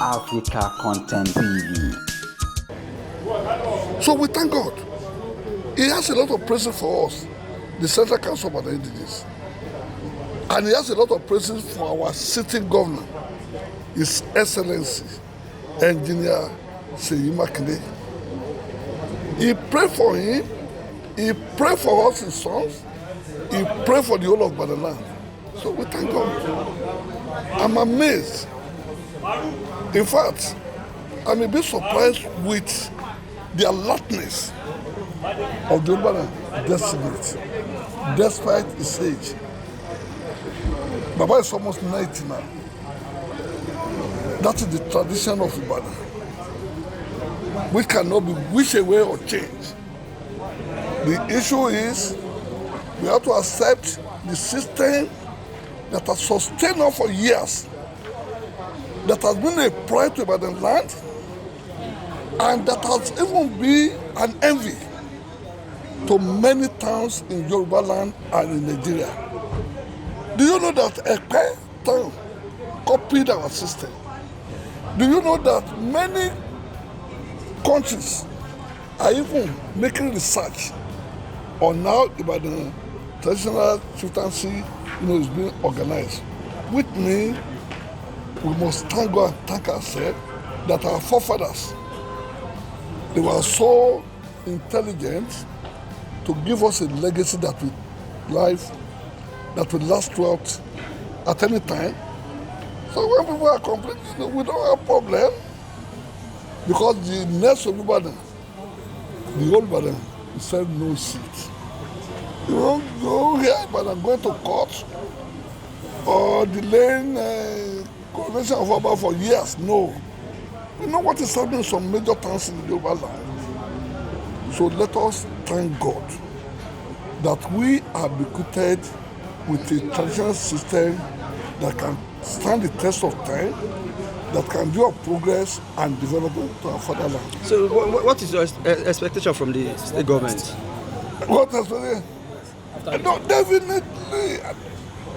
Africa Content TV. So we thank God. He has a lot of praises for us, the Central Council of the Indigenes. And he has a lot of praises for our sitting governor, His Excellency, Engineer Makinde. He prayed for him, he prayed for us, his sons, he prayed for the whole of Ibadan. So we thank God. I'm amazed. In fact, I'm a bit surprised with the alertness of the Ibadan designate, despite his age. Baba is almost 90 now. That is the tradition of Ibadan, which cannot be wished away or changed. The issue is we have to accept the system that has sustained us for years, that has been a pride to Ibadan land, and that has even been an envy to many towns in Yoruba land and in Nigeria. Do you know that Ekpe town copied our system? Do you know that many countries are even making research on how Ibadan traditional chieftaincy, is being organized? Which means we must thank God and thank ourselves that our forefathers, they were so intelligent to give us a legacy that will last throughout at any time. So when people are complaining, we don't have a problem, because the next of Ibadan, the old Ibadan, he said no seat. You don't go here Ibadan going to court or delaying coronation of Oba for years. No. You know what is happening in some major towns in the Yoruba land. So let us thank God that we are bequeathed with a traditional system that can stand the test of time, that can do our progress and development to our fatherland. So what is your expectation from the state government? What expectation? No, definitely.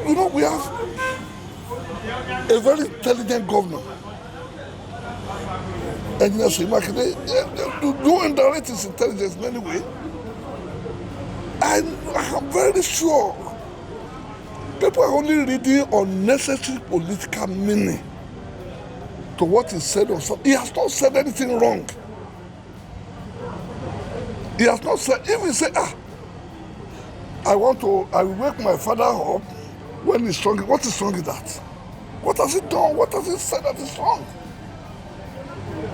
We have a very intelligent governor. Engineer Makinde, do underrate his intelligence in any way. And I'm very sure people are only reading unnecessary political meaning to what he said or something. He has not said anything wrong. He has not said, if he say, I will wake my father up when he's strong. What is wrong with that? What has he done? What has he said that is wrong?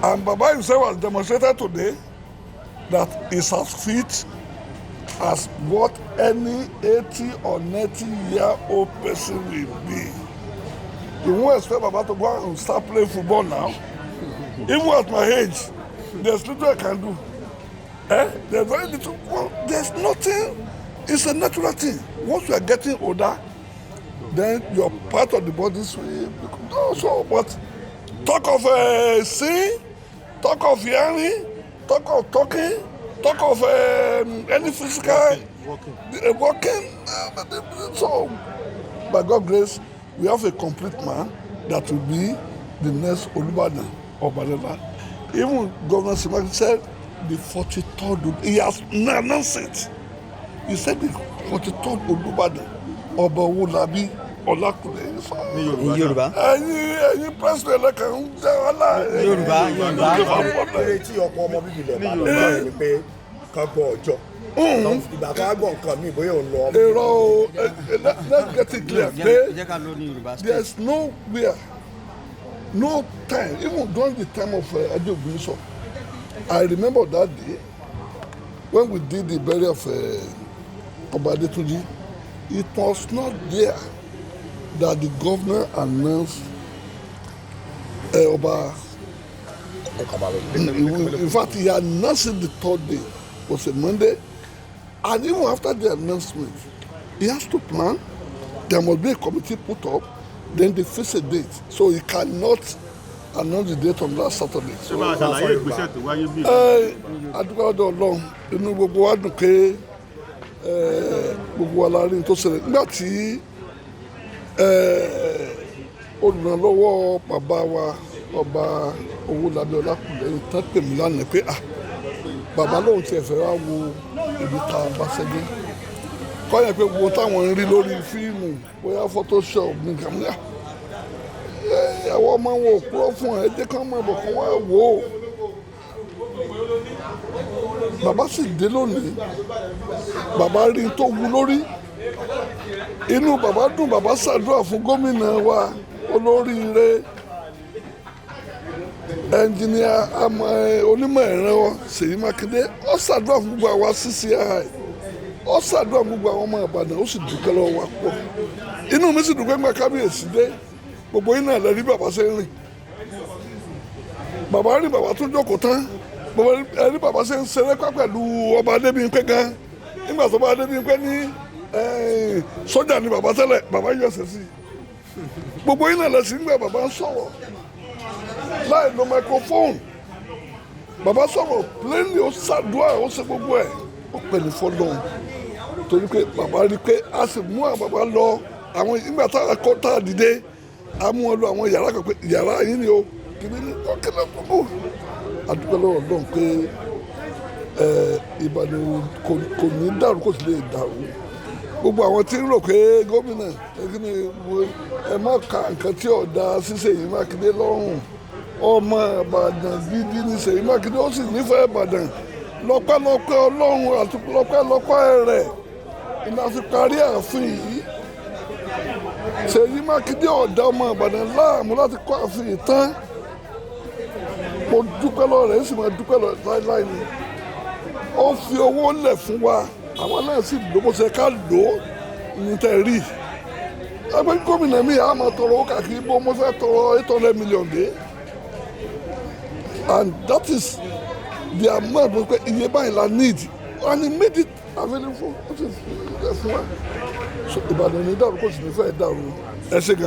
And Baba himself has demonstrated today that he's as fit as what any 80 or 90-year-old person will be. You won't expect Baba to go and start playing football now. Even at my age, there's little I can do. There's very little. Well, there's nothing. It's a natural thing. Once you are getting older, then your part of the body will become also. But talk of seeing, talk of hearing, talk of talking, talk of any physical walking. So, by God's grace, we have a complete man that will be the next Olubadan of Ibadan. Even Governor Simaki said the 43rd, he has announced it. He said the 43rd Olubadan of Owolabi Olakunle. In Yoruba? Ẹyin president lẹ́kàn ń jẹ́ wàhálà. Yoruba. Ìrètí ọ̀pọ̀ ọmọ bíbí ilẹ̀ Ìbàdàn ni pé ká gbọ́ ọjọ́. Ìgbà kan á gbọ́ nǹkan mi bóyá ò ń lọ. Èrò let's get it clear. There is nowhere, no time, even during the time of Ajewole. I remember that day when we did the burial of Oba Adetunji. It was not there that the governor announced Oba. In fact, he announced it the third day. It was a Monday. And even after the announcement, he has to plan. There must be a committee put up. Then they fix a date. So he cannot announce the date on last Saturday. Adúgbò Ọlọ́run inú gbogbo wa dùn pé gbogbo wa la rí tó ṣẹlẹ̀ nígbà tí olùrànlọ́wọ́ bàbá wa ọba Owólabí Ọlákùlẹ́yìn tán pè mí lánàá pé bàbá lóun tiẹ̀ fẹ́ wá wo ibi tá a bá ṣẹ́gbẹ́ kọ́yìn pé wo táwọn ń rí lórí fíìmù bóyá photoshop nìkan ní àwọn ọmọ wọn ò kúrò fún ẹ jẹ́ kán mọ̀ bọ̀ kán wá wò ó. Bàbá sì dé lónìí bàbá rí tó wú lórí inú bàbá dùn, bàbá ṣàdúrà fún gómìnà wa olóríire ẹnjìníà onímọ̀ ẹ̀rọ Ṣèyí Mákindé. Ó ṣàdúrà fún gbogbo àwa CCI, ó ṣàdúrà fún gbogbo àwọn ọmọ Ìbàdàn, ó sì dúpẹ́ lọ́wọ́ wa pọ̀. Inú mi sì dúpẹ́ nígbà kábíyèsí dé, gbogbo yín náà lè rí bàbá ṣe ń rìn. Bàbá rí bàbá tó jókòó tán, ẹni bàbá ṣe ń ṣeré pẹ̀lú ọba Adébíyìnpé gan. Nígbà tó bá Adébíyìnpé ní sójà ni bàbá tẹ́lẹ̀, bàbá yọ ẹsẹ̀ sí. Gbogbo yín náà lè sí nígbà bàbá ń sọ̀rọ̀ láì lo microphone. Bàbá sọ̀rọ̀ plainly, ó ṣàdúrà, ó ṣe gbogbo ẹ̀, ó pè ní fọlọ́n. Torí pé bàbá rí pé a sì mú àwọn bàbá lọ àwọn ìgbà tá a kọ́ tá a dìde, a mú wọn lọ àwọn yàrá kan pé yàrá yín ni o kìíní ní ọ̀kẹ́lẹ́ gbogbo. Adúpẹ́ lọ́wọ́ Ọlọ́run pé Ìbàdàn kò ní dàrú, kò sì lè dàrú. Gbogbo àwọn tí ń rò pé gómìnà ẹ má ka nǹkan tí ọ̀dà ṣíṣe Ṣèyí Mákindé lọ́rùn. Ọmọ Ìbàdàn gidi ni Ṣèyí Mákindé, ó sì nífẹ̀ẹ́ Ìbàdàn. Lọ́pẹ́lọpẹ́ Ọlọ́run àti lọ́pẹ́lọpẹ́ rẹ̀ iná fi parí ààfin yìí. Ṣèyí Mákindé ọ̀dà ọmọ Ìbàdàn láàmú láti kọ́ ààfin yìí tán. Mo dúpẹ́ lọ́wọ́ rẹ̀, sì máa dúpẹ́ lọ láíláí ni. Ó fi owó lẹ̀ fún wa, àwọn náà sì lò bó ṣe ká lò ó ní tẹ́ rí. Ẹgbẹ́ gómìnà mi àá máa tọrọ owó káàkiri bó mo fẹ́ tọrọ 800 million dé. And that is the amount pé iye báyìí la need and he made it available fún wa. So Ìbàdàn ní dàrú kò sì ní fẹ́ dàrú. Ẹ ṣé gan.